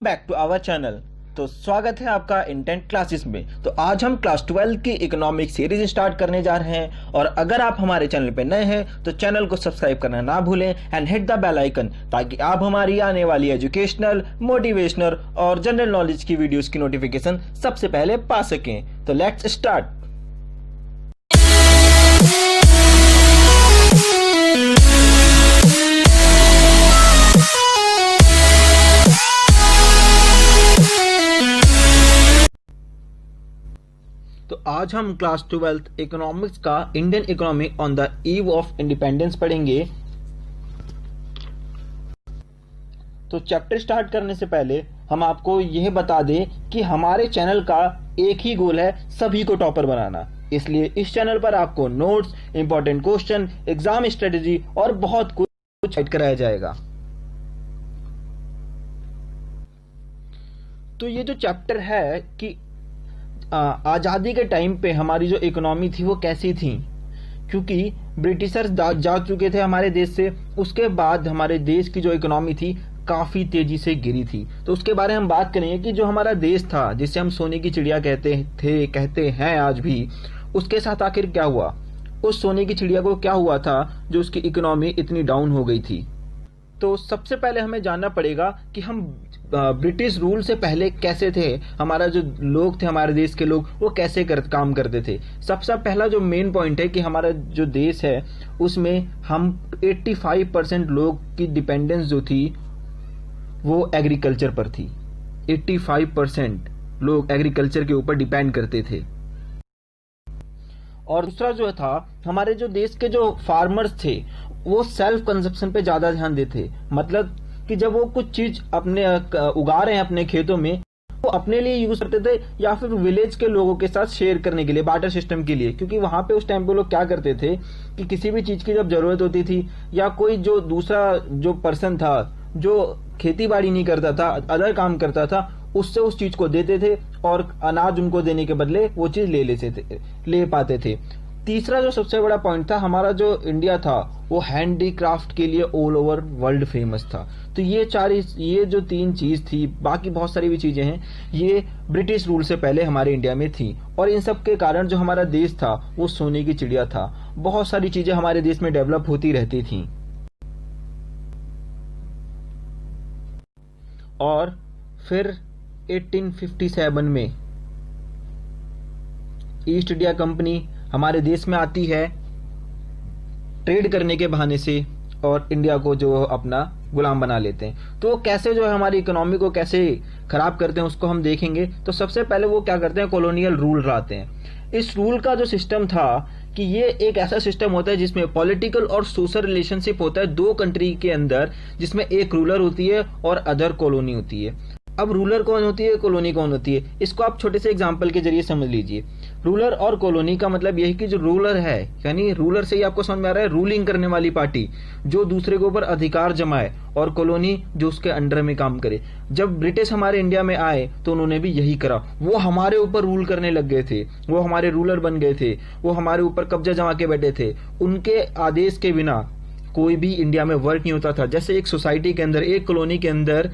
Back to our channel. तो स्वागत है आपका इंटेंट क्लासेस में। तो आज हम क्लास 12 की इकोनॉमिक सीरीज स्टार्ट करने जा रहे हैं और अगर आप हमारे चैनल पे नए हैं तो चैनल को सब्सक्राइब करना ना भूलें and hit the bell icon ताकि आप हमारी आने वाली एजुकेशनल, मोटिवेशनल और जनरल नॉलेज की वीडियोस की नोटिफिकेशन सबसे पहले पा सकें। तो लेट्स स्टार्ट। तो आज हम क्लास 12 इकोनॉमिक्स का Indian economy on the eve of independence पढ़ेंगे। तो चैप्टर स्टार्ट करने से पहले हम आपको यह बता दें कि हमारे चैनल का एक ही गोल है, सभी को टॉपर बनाना। इसलिए इस चैनल पर आपको notes, important question, exam strategy और बहुत कुछ गाइड कराया जाएगा। तो ये जो चैप्टर है कि आज़ादी के टाइम पे हमारी जो इकोनॉमी थी वो कैसी थी, क्योंकि ब्रिटिशर्स जा चुके थे हमारे देश से। उसके बाद हमारे देश की जो इकोनॉमी थी काफ़ी तेज़ी से गिरी थी। तो उसके बारे में हम बात करेंगे कि जो हमारा देश था, जिसे हम सोने की चिड़िया कहते हैं आज भी, उसके साथ आखिर क्या हुआ। उस सोने की चिड़िया को क्या हुआ था जो उसकी इकोनॉमी इतनी डाउन हो गई थी। तो सबसे पहले हमें जानना पड़ेगा कि हम ब्रिटिश रूल से पहले कैसे थे, हमारा जो लोग थे, हमारे देश के लोग, वो कैसे काम करते थे। सबसे पहला जो मेन पॉइंट है कि हमारा जो देश है उसमें हम 85% लोग की डिपेंडेंस जो थी वो एग्रीकल्चर पर थी। 85% लोग एग्रीकल्चर के ऊपर डिपेंड करते थे। और दूसरा जो था, हमारे जो देश के जो फार्मर्स थे वो सेल्फ कंजप्शन पे ज्यादा ध्यान देते। मतलब कि जब वो कुछ चीज अपने उगा रहे हैं अपने खेतों में, वो अपने लिए यूज करते थे या फिर विलेज के लोगों के साथ शेयर करने के लिए, बार्टर सिस्टम के लिए। क्योंकि वहां पे उस टाइम पे लोग क्या करते थे कि किसी भी चीज की जब जरूरत होती थी या कोई जो दूसरा जो पर्सन था जो खेती बाड़ी नहीं करता था, अदर काम करता था, उससे उस चीज को देते थे और अनाज उनको देने के बदले वो चीज ले पाते थे। तीसरा जो सबसे बड़ा पॉइंट था, हमारा जो इंडिया था वो हैंडीक्राफ्ट के लिए ऑल ओवर वर्ल्ड फेमस था। तो ये जो तीन चीज थी, बाकी बहुत सारी भी चीजें हैं, ये ब्रिटिश रूल से पहले हमारे इंडिया में थी। और इन सब के कारण जो हमारा देश था वो सोने की चिड़िया था। बहुत सारी चीजें हमारे देश में डेवलप होती रहती थी। और फिर 1857 में ईस्ट इंडिया कंपनी हमारे देश में आती है ट्रेड करने के बहाने से और इंडिया को जो अपना गुलाम बना लेते हैं। तो कैसे जो है हमारी इकोनॉमी को कैसे खराब करते हैं उसको हम देखेंगे। तो सबसे पहले वो क्या करते हैं, कॉलोनियल रूल लाते हैं। इस रूल का जो सिस्टम था कि ये एक ऐसा सिस्टम होता है जिसमें पॉलिटिकल और सोशल रिलेशनशिप होता है दो कंट्री के अंदर, जिसमें एक रूलर होती है और अदर कॉलोनी होती है। अब रूलर कौन होती है, कॉलोनी कौन होती है, इसको आप छोटे से एग्जांपल के जरिए समझ लीजिए। रूलर और कॉलोनी का मतलब यही कि जो रूलर है, यानी रूलर से ही आपको समझ में आ रहा है रूलिंग करने वाली पार्टी जो दूसरे के ऊपर अधिकार जमाए, और कॉलोनी जो उसके अंडर में काम करे। जब ब्रिटिश हमारे इंडिया में आए तो उन्होंने भी यही करा। वो हमारे ऊपर रूल करने लग गए थे, वो हमारे रूलर बन गए थे, वो हमारे ऊपर कब्जा जमा के बैठे थे। उनके आदेश के बिना कोई भी इंडिया में वर्क नहीं होता था। जैसे एक सोसाइटी के अंदर, एक कॉलोनी के अंदर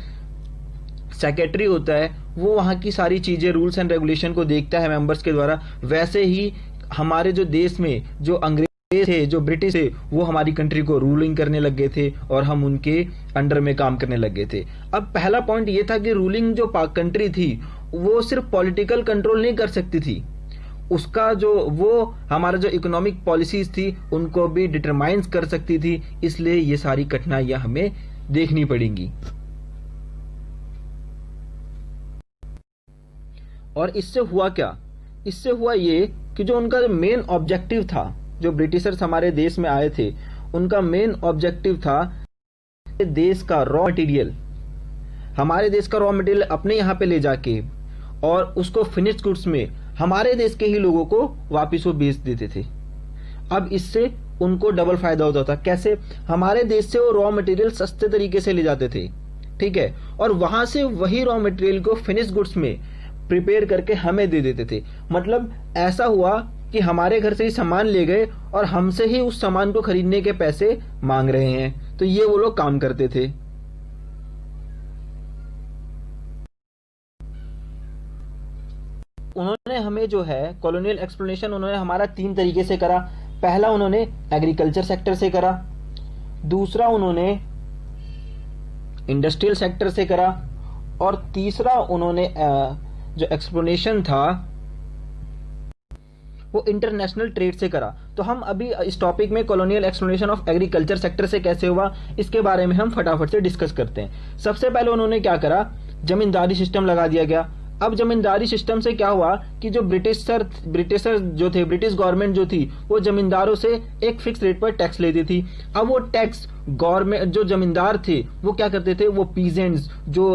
सेक्रेटरी होता है, वो वहां की सारी चीजें, रूल्स एंड रेगुलेशन को देखता है मेंबर्स के द्वारा, वैसे ही हमारे जो देश में जो अंग्रेज थे, जो ब्रिटिश थे, वो हमारी कंट्री को रूलिंग करने लग गए थे और हम उनके अंडर में काम करने लग गए थे। अब पहला पॉइंट ये था कि रूलिंग जो कंट्री थी वो सिर्फ पॉलिटिकल कंट्रोल नहीं कर सकती थी, उसका जो वो हमारा जो इकोनॉमिक पॉलिसीज थी उनको भी डिटरमाइन कर सकती थी। इसलिए ये सारी कठिनाइयां हमें देखनी पड़ेंगी। और इससे हुआ क्या, इससे हुआ ये कि जो उनका मेन ऑब्जेक्टिव था, जो ब्रिटिशर्स हमारे देश में आए थे, उनका मेन ऑब्जेक्टिव था देश का रॉ मटेरियल, हमारे देश का रॉ मटेरियल अपने यहाँ पे ले जाके और उसको फिनिश्ड गुड्स में हमारे देश के ही लोगों को वापिस वो बेच देते थे। अब इससे उनको डबल फायदा होता था। कैसे, हमारे देश से वो रॉ मटेरियल सस्ते तरीके से ले जाते थे, ठीक है, और वहां से वही रॉ मटेरियल को फिनिश्ड गुड्स में प्रिपेयर करके हमें दे देते थे। मतलब ऐसा हुआ कि हमारे घर से ही सामान ले गए और हमसे ही उस सामान को खरीदने के पैसे मांग रहे हैं। तो ये वो लोग काम करते थे। उन्होंने हमें जो है कॉलोनियल एक्सप्लोरेशन उन्होंने हमारा 3 तरीके से करा। पहला उन्होंने एग्रीकल्चर सेक्टर से करा, दूसरा उन्होंने इंडस्ट्रियल सेक्टर से करा, और तीसरा उन्होंने जो एक्सप्लोरेशन था वो इंटरनेशनल ट्रेड से करा। तो हम अभी इस टॉपिक में colonial exploration of agriculture sector से कैसे हुआ इसके बारे में हम फटाफट से डिस्कस करते हैं। सबसे पहले उन्होंने क्या करा, जमींदारी सिस्टम लगा दिया गया। अब जमींदारी सिस्टम से क्या हुआ कि जो ब्रिटिशर जो थे, ब्रिटिश गवर्नमेंट जो थी, वो जमींदारों से एक फिक्स रेट पर टैक्स लेती थी। अब वो टैक्स गवर्नमेंट, जो जमींदार थे वो क्या करते थे, वो पीजेंट्स जो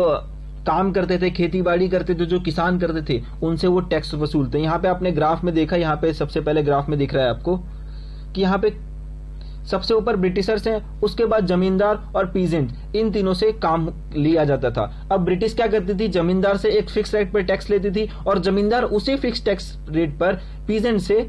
काम करते थे, खेती बाड़ी करते थे, जो किसान करते थे, उनसे वो टैक्स वसूलते। यहाँ पे आपने ग्राफ में देखा, यहाँ पे सबसे पहले ग्राफ में दिख रहा है आपको कि यहाँ पे सबसे ऊपर ब्रिटिशर्स हैं, उसके बाद जमींदार और पीजेंट, इन तीनों से काम लिया जाता था। अब ब्रिटिश क्या करती थी, जमींदार से एक फिक्स रेट पर टैक्स लेती थी और जमींदार उसी फिक्स टैक्स रेट पर पीजेंट से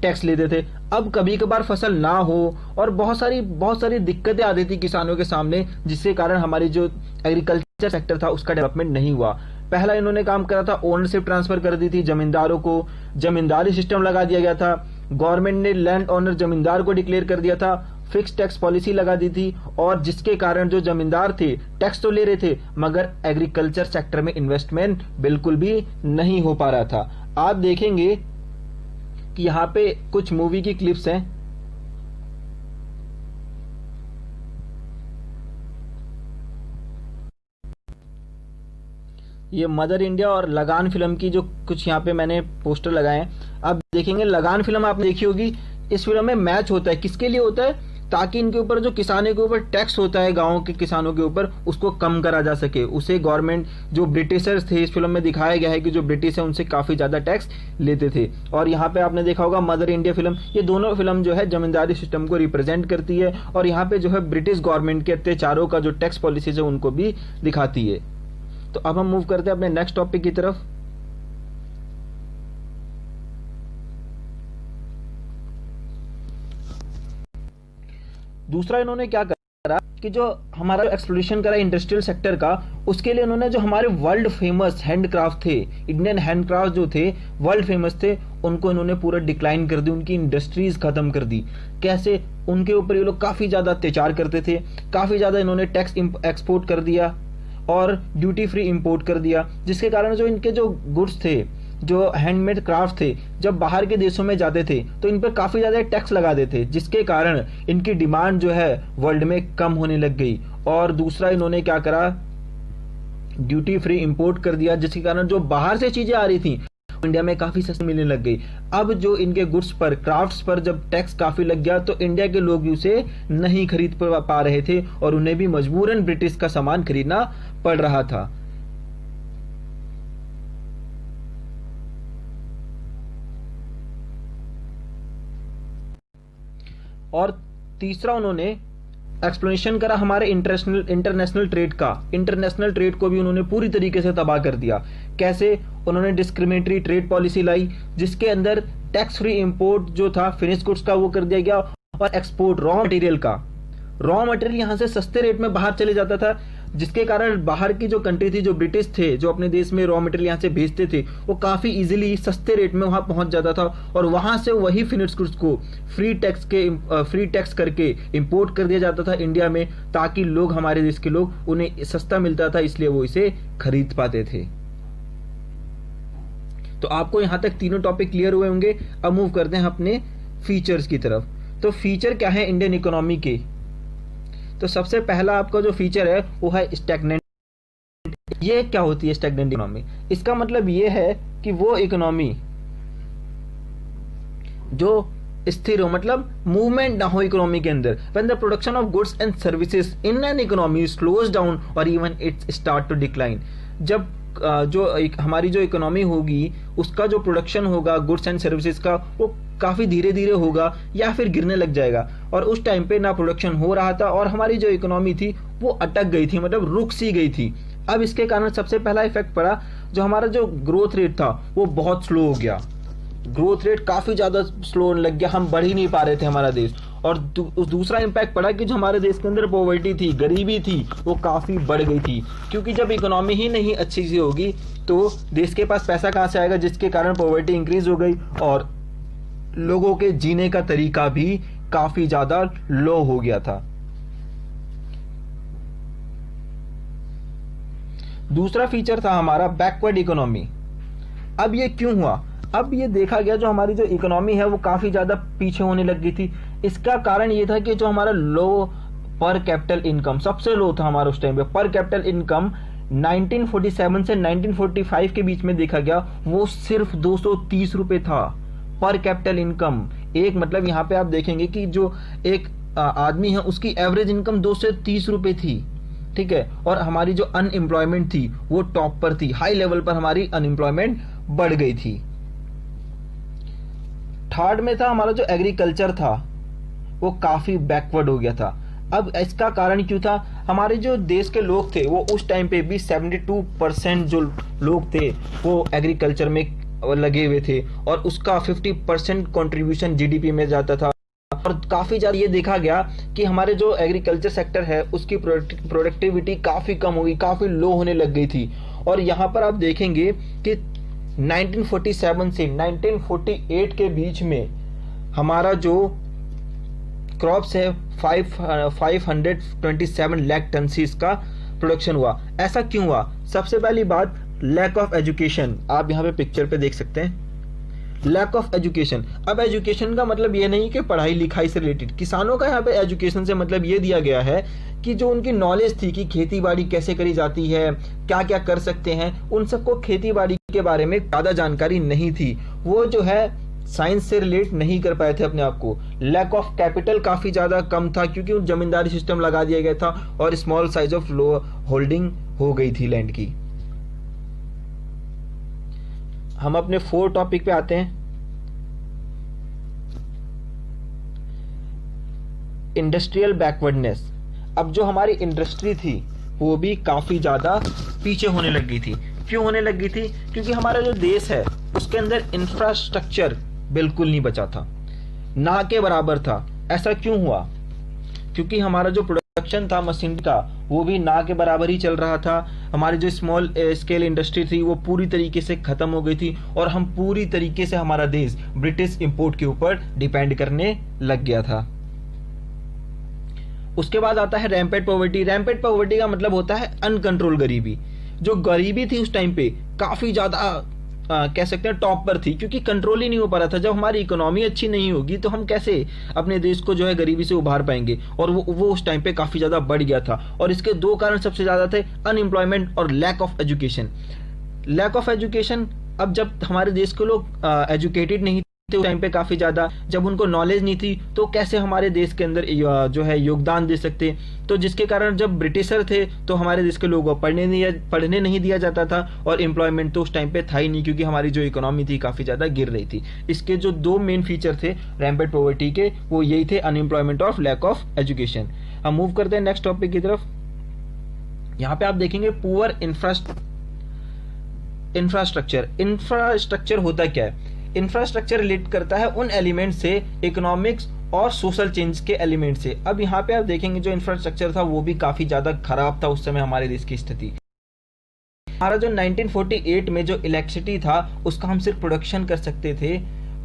टैक्स लेते थे। अब कभी कभार फसल ना हो और बहुत सारी दिक्कतें आती थी किसानों के सामने, जिसके कारण हमारी जो एग्रीकल्चर सेक्टर था उसका डेवलपमेंट नहीं हुआ। पहला इन्होंने काम करा था, ओनरशिप ट्रांसफर कर दी थी जमींदारों को, जमींदारी सिस्टम लगा दिया गया था, गवर्नमेंट ने लैंड ओनर जमींदार को डिक्लेयर कर दिया था, फिक्स टैक्स पॉलिसी लगा दी थी, और जिसके कारण जो जमींदार थे टैक्स तो ले रहे थे मगर एग्रीकल्चर सेक्टर में इन्वेस्टमेंट बिल्कुल भी नहीं हो पा रहा था। आप देखेंगे कि यहाँ पे कुछ मूवी की क्लिप्स हैं। ये मदर इंडिया और लगान फिल्म की जो कुछ यहाँ पे मैंने पोस्टर लगाए हैं, आप देखेंगे लगान फिल्म आपने देखी होगी। इस फिल्म में मैच होता है, किसके लिए होता है, ताकि इनके ऊपर जो किसानों के ऊपर टैक्स होता है गांव के किसानों के ऊपर, उसको कम करा जा सके। उसे गवर्नमेंट, जो ब्रिटिशर्स थे, इस फिल्म में दिखाया गया है कि जो ब्रिटिश है उनसे काफी ज्यादा टैक्स लेते थे। और यहाँ पे आपने देखा होगा मदर इंडिया फिल्म, ये दोनों फिल्म जो है जमींदारी सिस्टम को रिप्रेजेंट करती है और यहाँ पे जो है ब्रिटिश गवर्नमेंट के अत्याचारों का जो टैक्स पॉलिसीज है उनको भी दिखाती है। तो अब हम मूव करते हैं अपने नेक्स्ट टॉपिक की तरफ। दूसरा इन्होंने क्या करा कि जो हमारा एक्सप्लोरेशन करा इंडस्ट्रियल सेक्टर का, उसके लिए उन्होंने जो हमारे वर्ल्ड फेमस हैंडक्राफ्ट थे, इंडियन हैंडक्राफ्ट जो थे वर्ल्ड फेमस थे, उनको इन्होंने पूरा डिक्लाइन कर दी, उनकी इंडस्ट्रीज खत्म कर दी। कैसे, उनके ऊपर ये लोग काफी ज्यादा अत्याचार करते थे, काफी ज्यादा इन्होंने टैक्स एक्सपोर्ट कर दिया और ड्यूटी फ्री इंपोर्ट कर दिया, जिसके कारण जो इनके जो गुड्स थे, जो हैंडमेड क्राफ्ट थे, जब बाहर के देशों में जाते थे तो इन पर काफी ज्यादा टैक्स लगा देते, जिसके कारण इनकी डिमांड जो है वर्ल्ड में कम होने लग गई। और दूसरा इन्होंने क्या करा, ड्यूटी फ्री इंपोर्ट कर दिया, जिसके कारण जो बाहर से चीजें आ रही थी इंडिया में काफी सस्ती मिलने लग गई। अब जो इनके गुड्स पर, क्राफ्ट्स पर जब टैक्स काफी लग गया तो इंडिया के लोग भी उसे नहीं खरीद पा रहे थे और उन्हें भी मजबूरन ब्रिटिश का सामान खरीदना पड़ रहा था। और तीसरा उन्होंने एक्सप्लेनेशन करा हमारे इंटरनेशनल ट्रेड का। इंटरनेशनल ट्रेड को भी उन्होंने पूरी तरीके से तबाह कर दिया। कैसे, उन्होंने डिस्क्रिमिनेटरी ट्रेड पॉलिसी लाई, जिसके अंदर टैक्स फ्री इंपोर्ट जो था फिनिश गुड्स का वो कर दिया गया, और एक्सपोर्ट रॉ मटेरियल का, रॉ मटेरियल यहां से सस्ते रेट में बाहर चले जाता था, जिसके कारण बाहर की जो कंट्री थी, जो ब्रिटिश थे, जो अपने देश में रॉ मटेरियल यहाँ से भेजते थे, वो काफी इजीली सस्ते रेट में वहां पहुंच जाता था और वहां से वही फिनिश्ड गुड्स को फ्री टैक्स करके इंपोर्ट कर दिया जाता था इंडिया में, ताकि लोग, हमारे देश के लोग, उन्हें सस्ता मिलता था, इसलिए वो इसे खरीद पाते थे। तो आपको यहां तक तीनों टॉपिक क्लियर हुए होंगे। अब मूव करते हैं अपने फीचर्स की तरफ। तो फीचर क्या है इंडियन इकोनॉमी के? तो सबसे पहला आपका जो फीचर है वो है स्टैग्नेंट। ये क्या होती है स्टैग्नेंट इकोनॉमी? इसका मतलब ये है कि वो इकोनॉमी जो स्थिर हो, मतलब मूवमेंट ना हो इकोनॉमी के अंदर। When the production of goods and services in an economy slows down और even it start to decline. जब हमारी जो इकोनॉमी होगी उसका जो प्रोडक्शन होगा गुड्स एंड सर्विसेज का, वो काफी धीरे धीरे होगा या फिर गिरने लग जाएगा। और उस टाइम पे ना प्रोडक्शन हो रहा था और हमारी जो इकोनॉमी थी वो अटक गई थी, मतलब रुक सी गई थी। अब इसके कारण सबसे पहला इफेक्ट पड़ा, जो हमारा जो ग्रोथ रेट था वो बहुत स्लो हो गया। ग्रोथ रेट काफी ज्यादा स्लो होने लग गया, हम बढ़ ही नहीं पा रहे थे हमारा देश। और दूसरा इम्पैक्ट पड़ा कि जो हमारे देश के अंदर पॉवर्टी थी, गरीबी थी, वो काफ़ी बढ़ गई थी, क्योंकि जब इकोनॉमी ही नहीं अच्छी सी होगी तो देश के पास पैसा कहाँ से आएगा, जिसके कारण पॉवर्टी इंक्रीज हो गई और लोगों के जीने का तरीका भी काफ़ी ज़्यादा लो हो गया था। दूसरा फीचर था हमारा बैकवर्ड इकोनॉमी। अब ये क्यों हुआ? अब ये देखा गया जो हमारी जो इकोनॉमी है वो काफ़ी ज़्यादा पीछे होने लग गई थी। इसका कारण ये था कि जो हमारा लो पर कैपिटल इनकम सबसे लो था हमारा उस टाइम पे, पर कैपिटल इनकम 1947 से 1945 के बीच में देखा गया वो सिर्फ 230 रुपये था पर कैपिटल इनकम। एक मतलब यहाँ पे आप देखेंगे कि जो एक आदमी है उसकी एवरेज इनकम 230 रुपये थी, ठीक है, और हमारी जो अनएम्प्लॉयमेंट थी वो टॉप पर थी, हाई लेवल पर हमारी अनएम्प्लॉयमेंट बढ़ गई थी। थर्ड में था हमारा जो एग्रीकल्चर था वो काफी बैकवर्ड हो गया था। अब इसका कारण क्यों था? हमारे जो देश के लोग थे वो उस टाइम पे भी 72% जो लोग थे वो एग्रीकल्चर में लगे हुए थे और उसका 50% कंट्रीब्यूशन जीडीपी में जाता था। और काफी ज्यादा ये देखा गया कि हमारे जो एग्रीकल्चर सेक्टर है उसकी प्रोडक्टिविटी काफी कम हो गई, काफी लो होने लग गई थी। और यहाँ पर आप देखेंगे कि 1947 से 1948 के बीच में हमारा जो क्रॉप्स है 527 लाख टन से इसका प्रोडक्शन हुआ। ऐसा क्यों हुआ? सबसे पहली बात लैक ऑफ एजुकेशन। आप यहाँ पे पिक्चर पे देख सकते हैं लैक ऑफ एजुकेशन। अब एजुकेशन का मतलब ये नहीं कि पढ़ाई लिखाई से रिलेटेड, किसानों का यहाँ पे एजुकेशन से मतलब ये दिया गया है कि जो उनकी नॉलेज थी कि खेती बाड़ी कैसे करी जाती है, क्या क्या कर सकते हैं, उन सबको खेती बाड़ी के बारे में ज़्यादा जानकारी नहीं थी। वो जो है साइंस से रिलेट नहीं कर पाए थे अपने आप को। लैक ऑफ कैपिटल काफ़ी ज़्यादा कम था क्योंकि जमींदारी सिस्टम लगा दिया गया था और small size of low holding हो गई थी लैंड की। हम अपने 4 टॉपिक पे आते हैं। Industrial backwardness. अब जो हमारी इंडस्ट्री थी वो भी काफी ज्यादा पीछे होने लग गई थी। क्यों होने लग गई थी? क्योंकि हमारा जो देश है उसके अंदर इंफ्रास्ट्रक्चर बिल्कुल नहीं बचा था, ना के बराबर था। ऐसा क्यों हुआ? क्योंकि हमारा जो प्रोडक्शन था मशीन का वो भी ना के बराबर ही चल रहा था। हमारी जो स्मॉल स्केल इंडस्ट्री थी वो पूरी तरीके से खत्म हो गई थी और हम पूरी तरीके से हमारा देश ब्रिटिश इंपोर्ट के ऊपर डिपेंड करने लग गया था। उसके बाद आता है रैम्पेड पॉवर्टी। रैम्पेड पॉवर्टी का मतलब होता है अनकंट्रोल गरीबी। जो गरीबी थी उस टाइम पे काफी ज्यादा कह सकते हैं टॉप पर थी, क्योंकि कंट्रोल ही नहीं हो पा रहा था। जब हमारी इकोनॉमी अच्छी नहीं होगी तो हम कैसे अपने देश को जो है गरीबी से उभार पाएंगे, और वो उस टाइम पे काफी ज्यादा बढ़ गया था। और इसके 2 कारण सबसे ज्यादा थे, अनएम्प्लॉयमेंट और lack of education. Lack of education, अब जब हमारे देश के लोग एजुकेटेड नहीं थे उस टाइम पे काफी ज्यादा, जब उनको नॉलेज नहीं थी तो कैसे हमारे देश के अंदर जो है योगदान दे सकते। तो जिसके कारण जब ब्रिटिशर थे तो हमारे देश के लोगों को पढ़ने नहीं दिया जाता था और एम्प्लॉयमेंट तो उस टाइम पे था ही नहीं, क्योंकि हमारी जो इकोनॉमी थी काफी ज्यादा गिर रही थी। इसके जो 2 मेन फीचर थे रैम्पेड पॉवर्टी के वो यही थे, अनएम्प्लॉयमेंट और लैक ऑफ एजुकेशन। हम मूव करते हैं नेक्स्ट टॉपिक की तरफ। यहाँ पे आप देखेंगे पुअर इंफ्रास्ट्रक्चर। इंफ्रास्ट्रक्चर होता क्या है? इंफ्रास्ट्रक्चर रिलेट करता है उन एलिमेंट से, इकोनॉमिक्स और सोशल चेंज के एलिमेंट से। अब यहाँ पे आप देखेंगे जो इंफ्रास्ट्रक्चर था वो भी काफी ज्यादा खराब था उस समय हमारे देश की स्थिति। हमारा जो 1948 में जो इलेक्ट्रिसिटी था उसका हम सिर्फ प्रोडक्शन कर सकते थे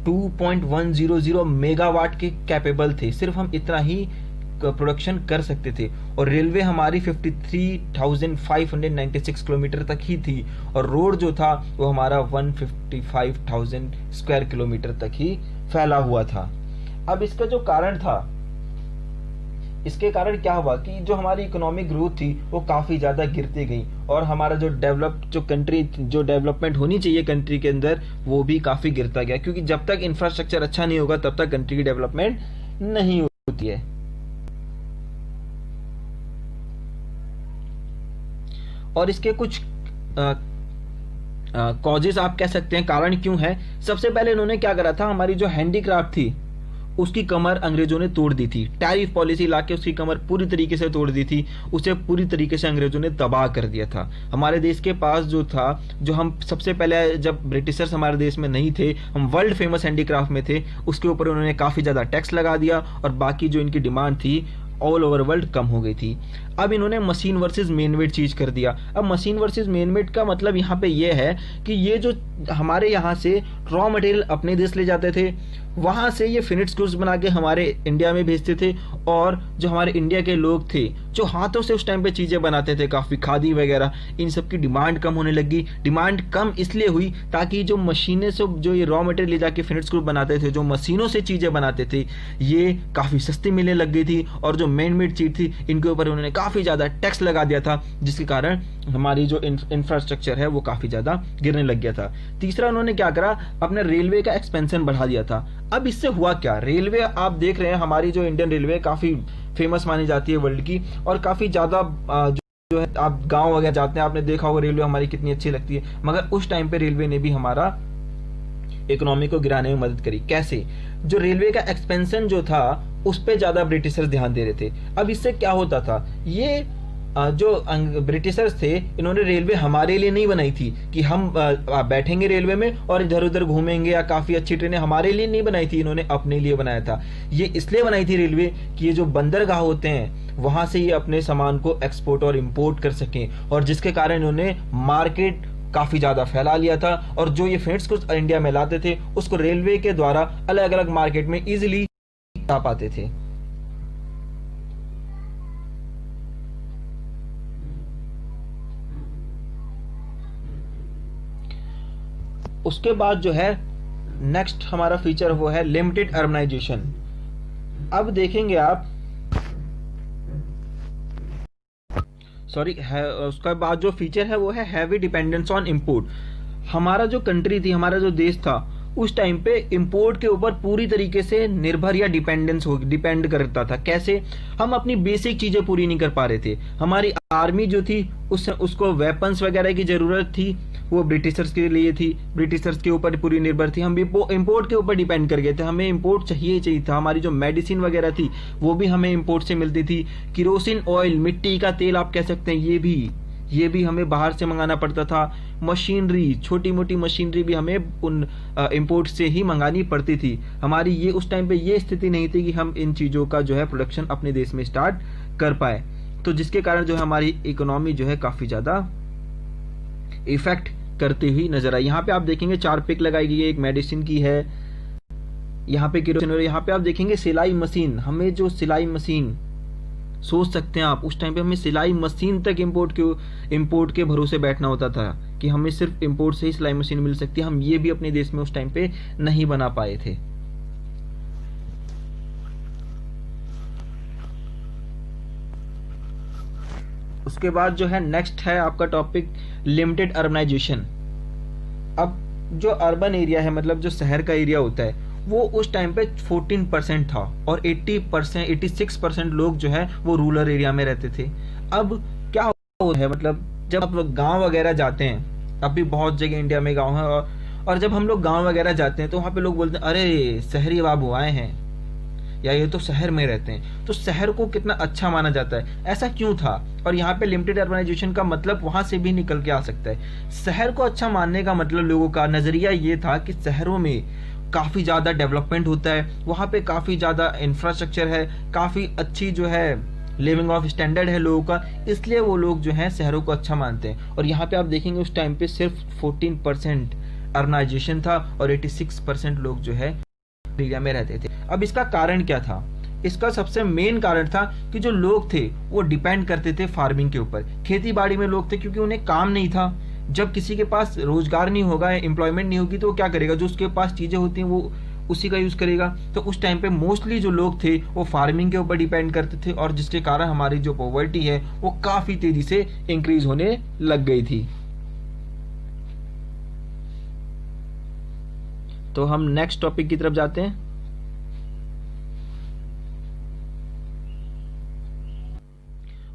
2.100 मेगावाट के कैपेबल थे, सिर्फ हम इतना ही प्रोडक्शन कर सकते थे। और रेलवे हमारी 53,596 किलोमीटर तक ही थी और रोड जो था वो हमारा 155,000 स्क्वायर किलोमीटर तक ही फैला हुआ था। अब इसका जो कारण था, इसके कारण क्या हुआ कि जो हमारी इकोनॉमिक ग्रोथ थी वो काफी ज्यादा गिरती गई और हमारा जो डेवलपमेंट होनी चाहिए कंट्री के अंदर वो भी काफी गिरता गया, क्योंकि जब तक इंफ्रास्ट्रक्चर अच्छा नहीं होगा तब तक कंट्री की डेवलपमेंट नहीं होती है। और इसके कुछ कॉजेस आप कह सकते हैं, कारण क्यों है। सबसे पहले इन्होंने क्या करा था, हमारी जो हैंडीक्राफ्ट थी उसकी कमर अंग्रेजों ने तोड़ दी थी। टैरिफ पॉलिसी लाके उसकी कमर पूरी तरीके से तोड़ दी थी, उसे पूरी तरीके से अंग्रेजों ने तबाह कर दिया था। हमारे देश के पास जो था, जो हम सबसे पहले जब ब्रिटिशर्स हमारे देश में नहीं थे, हम वर्ल्ड फेमस हैंडीक्राफ्ट में थे, उसके ऊपर उन्होंने काफी ज्यादा टैक्स लगा दिया और बाकी जो इनकी डिमांड थी ऑल ओवर वर्ल्ड कम हो गई थी। अब इन्होंने मशीन वर्सेस मैन मेड चीज कर दिया। अब मशीन वर्सेस मैन मेड का मतलब यहाँ पे ये है कि ये जो हमारे यहाँ से रॉ मटेरियल अपने देश ले जाते थे, वहां से ये फिनिश्ड गुड्स बना के हमारे इंडिया में भेजते थे, और जो हमारे इंडिया के लोग थे जो हाथों से उस टाइम पे चीजें बनाते थे, काफी खादी वगैरह, इन सब की डिमांड कम होने लगी। डिमांड कम इसलिए हुई ताकि जो मशीनें से जो ये रॉ मटेरियल ले जाके फिनिश्ड गुड्स बनाते थे, जो मशीनों से चीजें बनाते थे, ये काफी सस्ती मिलने लग गई थी, और जो मैन मेड चीज थी इनके ऊपर उन्होंने काफी ज्यादा टैक्स लगा दिया था, जिसके कारण हमारी जो इंफ्रास्ट्रक्चर है वो काफी ज्यादा गिरने लग गया था। तीसरा, उन्होंने क्या करा, अपने रेलवे का एक्सपेंशन बढ़ा दिया था। अब इससे हुआ क्या, रेलवे आप देख रहे हैं, हमारी जो इंडियन रेलवे काफी फेमस मानी जाती है वर्ल्ड की, और काफी ज्यादा जो है, आप गांव वगैरह जाते हैं, आपने देखा होगा रेलवे हमारी कितनी अच्छी लगती है, मगर उस टाइम पे रेलवे ने भी हमारा इकोनॉमी को गिराने में मदद करी। कैसे, जो रेलवे का एक्सपेंशन जो था उस पे ज्यादा ब्रिटिशर्स ध्यान दे रहे थे। अब इससे क्या होता था, ये जो ब्रिटिशर्स थे, इन्होंने रेलवे हमारे लिए नहीं बनाई थी कि हम बैठेंगे रेलवे में और इधर उधर घूमेंगे, या काफी अच्छी ट्रेनें, हमारे लिए नहीं बनाई थी, इन्होंने अपने लिए बनाया था। ये इसलिए बनाई थी रेलवे कि ये जो बंदरगाह होते हैं वहां से ये अपने सामान को एक्सपोर्ट और इंपोर्ट कर सकें, और जिसके कारण इन्होंने मार्केट काफी ज्यादा फैला लिया था, और जो ये फिनिश्ड गुड्स इंडिया में लाते थे उसको रेलवे के द्वारा अलग अलग मार्केट में इजिली ला पाते थे। उसके बाद जो है नेक्स्ट हमारा फीचर वो है लिमिटेड अर्बनाइजेशन। अब देखेंगे आप, उसका बाद जो फीचर है वो है हैवी डिपेंडेंस ऑन इंपोर्ट। हमारा जो कंट्री थी, हमारा जो देश था, उस टाइम पे इंपोर्ट के ऊपर पूरी तरीके से निर्भर या डिपेंड करता था। कैसे, हम अपनी बेसिक चीजें पूरी नहीं कर पा रहे थे। हमारी आर्मी जो थी उसको वेपन्स वगैरह की जरूरत थी, वो ब्रिटिशर्स के लिए थी, ब्रिटिशर्स के ऊपर पूरी निर्भर थी। हम भी इंपोर्ट के ऊपर डिपेंड कर गए थे, हमें इंपोर्ट चाहिए था। हमारी जो मेडिसिन वगैरह थी वो भी हमें इंपोर्ट से मिलती थी। किरोसिन ऑयल, मिट्टी का तेल आप कह सकते हैं, ये भी हमें बाहर से मंगाना पड़ता था। मशीनरी, छोटी मोटी मशीनरी भी हमें उन इंपोर्ट से ही मंगानी पड़ती थी। हमारी ये उस टाइम पे ये स्थिति नहीं थी कि हम इन चीजों का जो है प्रोडक्शन अपने देश में स्टार्ट कर पाए, तो जिसके कारण जो है हमारी इकोनॉमी जो है काफी ज्यादा इफेक्ट करती हुई नजर आई। यहाँ पे आप देखेंगे 4 पिक लगाई गई है, एक मेडिसिन की है, यहाँ पे किरोसिन, यहाँ पे आप देखेंगे सिलाई मशीन। हमें जो सिलाई मशीन, सोच सकते हैं आप, उस टाइम पे हमें सिलाई मशीन तक इंपोर्ट के भरोसे बैठना होता था कि हमें सिर्फ इंपोर्ट से ही सिलाई मशीन मिल सकती है। हम ये भी अपने देश में उस टाइम पे नहीं बना पाए थे। उसके बाद जो है नेक्स्ट है आपका टॉपिक लिमिटेड अर्बनाइजेशन। अब जो अर्बन एरिया है, मतलब जो शहर का एरिया होता है, वो उस टाइम पे 14% था, और 86% लोग जो है वो रूरल एरिया में रहते थे। अब क्या होता है, मतलब जब आप गांव वगैरह जाते हैं, अब भी बहुत जगह इंडिया में गांव है, और जब हम लोग गांव वगैरह जाते हैं तो वहां पे लोग बोलते हैं, अरे शहरी बाबू आए हैं, या ये तो शहर में रहते हैं। तो शहर को कितना अच्छा माना जाता है, ऐसा क्यों था? और यहाँ पे लिमिटेड अर्बनाइजेशन का मतलब वहां से भी निकल के आ सकता है। शहर को अच्छा मानने का मतलब लोगों का नजरिया ये था कि शहरों में काफी ज्यादा डेवलपमेंट होता है, वहां पे काफी ज्यादा इंफ्रास्ट्रक्चर है, काफी अच्छी जो है लिविंग ऑफ स्टैंडर्ड है लोगों का, इसलिए वो लोग जो है शहरों को अच्छा मानते हैं। और यहाँ पे आप देखेंगे उस टाइम पे सिर्फ 14% अर्बनाइजेशन था, और 86% लोग जो है एरिया में रहते थे। अब इसका कारण क्या था? इसका सबसे मेन कारण था कि जो लोग थे वो डिपेंड करते थे फार्मिंग के ऊपर, खेती बाड़ी में लोग थे, क्योंकि उन्हें काम नहीं था। जब किसी के पास रोजगार नहीं होगा, एम्प्लॉयमेंट नहीं होगी, तो वो क्या करेगा? जो उसके पास चीजें होती हैं वो उसी का यूज करेगा। तो उस टाइम पे मोस्टली जो लोग थे वो फार्मिंग के ऊपर डिपेंड करते थे, और जिसके कारण हमारी जो पॉवर्टी है वो काफी तेजी से इंक्रीज होने लग गई थी। तो हम नेक्स्ट टॉपिक की तरफ जाते हैं।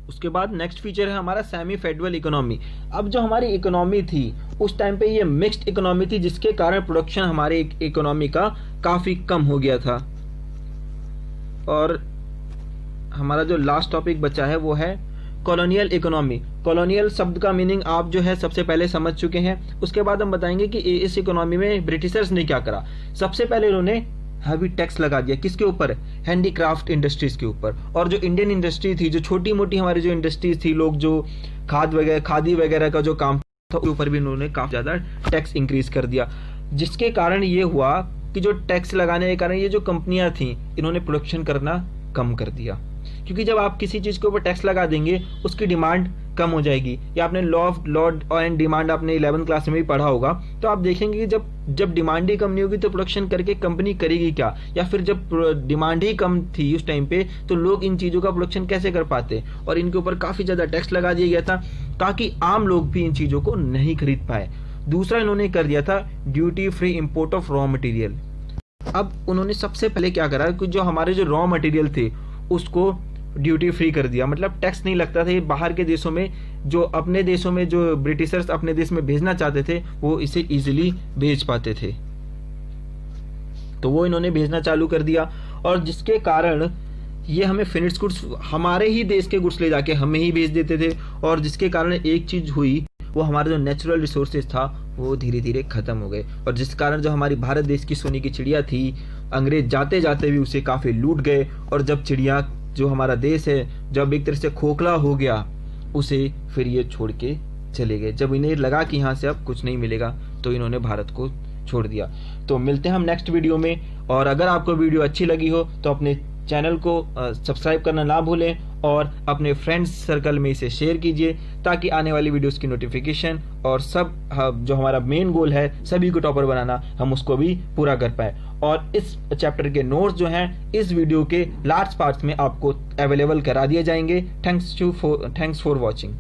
उसके बाद नेक्स्ट फीचर है हमारा सेमी फेडरल इकोनॉमी। अब जो हमारी इकोनॉमी थी उस टाइम पे ये मिक्स्ड इकोनॉमी थी, जिसके कारण प्रोडक्शन हमारे इकोनॉमी का काफी कम हो गया था। और हमारा जो लास्ट टॉपिक बचा है वो है कॉलोनियल इकोनॉमी। कॉलोनियल शब्द का मीनिंग आप जो है सबसे पहले समझ चुके हैं। उसके बाद हम बताएंगे कि इस इकोनॉमी में ब्रिटिशर्स ने क्या करा। सबसे पहले इन्होंने हैवी टैक्स लगा दिया, किसके ऊपर? हैंडीक्राफ्ट इंडस्ट्रीज के ऊपर। और जो इंडियन इंडस्ट्री थी, जो छोटी मोटी हमारी जो इंडस्ट्रीज थी, लोग जो खादी वगैरह का जो काम था, उसके ऊपर भी इन्होंने काफी ज्यादा टैक्स इंक्रीज कर दिया, जिसके कारण ये हुआ कि जो टैक्स लगाने के कारण ये जो कंपनियां थी, इन्होंने प्रोडक्शन करना कम कर दिया। क्योंकि जब आप किसी चीज के ऊपर टैक्स लगा देंगे, उसकी डिमांड कम हो जाएगी। या आपने law of Lord and demand आपने 11th क्लास में भी पढ़ा होगा, तो आप देखेंगे कि जब डिमांड ही कम नहीं होगी तो प्रोडक्शन करके कंपनी करेगी क्या? या फिर जब डिमांड ही कम थी उस टाइम पे, तो लोग इन चीजों का प्रोडक्शन कैसे कर पाते? और इनके ऊपर काफी ज्यादा टैक्स लगा दिया गया था ताकि आम लोग भी इन चीजों को नहीं खरीद पाए। दूसरा इन्होंने कर दिया था duty free import of raw material. अब उन्होंने सबसे पहले क्या करा कि जो हमारे जो रॉ मटेरियल थे उसको ड्यूटी फ्री कर दिया, मतलब टैक्स नहीं लगता था। ये बाहर के देशों में, जो अपने देशों में जो ब्रिटिशर्स अपने देश में भेजना चाहते थे, वो इसे इजीली भेज पाते थे, तो वो इन्होंने भेजना चालू कर दिया। और जिसके कारण ये हमें फिनिश्ड गुड्स, हमारे ही देश के गुड्स ले जाके हमें ही भेज देते थे। और जिसके कारण एक चीज हुई, वो हमारा जो नेचुरल रिसोर्सेज था वो धीरे धीरे खत्म हो गए। और जिस कारण जो हमारी भारत देश की सोने की चिड़िया थी, अंग्रेज जाते जाते भी उसे काफी लूट गए। और जब चिड़िया, जो हमारा देश है, जब एक तरह से खोखला हो गया, उसे फिर ये छोड़ के चले गए। जब इन्हें लगा कि यहाँ से अब कुछ नहीं मिलेगा, तो इन्होंने भारत को छोड़ दिया। तो मिलते हैं हम नेक्स्ट वीडियो में। और अगर आपको वीडियो अच्छी लगी हो तो अपने चैनल को सब्सक्राइब करना ना भूलें और अपने फ्रेंड्स सर्कल में इसे शेयर कीजिए, ताकि आने वाली वीडियोस की नोटिफिकेशन और सब जो हमारा मेन गोल है सभी को टॉपर बनाना, हम उसको भी पूरा कर पाए। और इस चैप्टर के नोट्स जो हैं इस वीडियो के लास्ट पार्ट्स में आपको अवेलेबल करा दिए जाएंगे। Thanks for watching.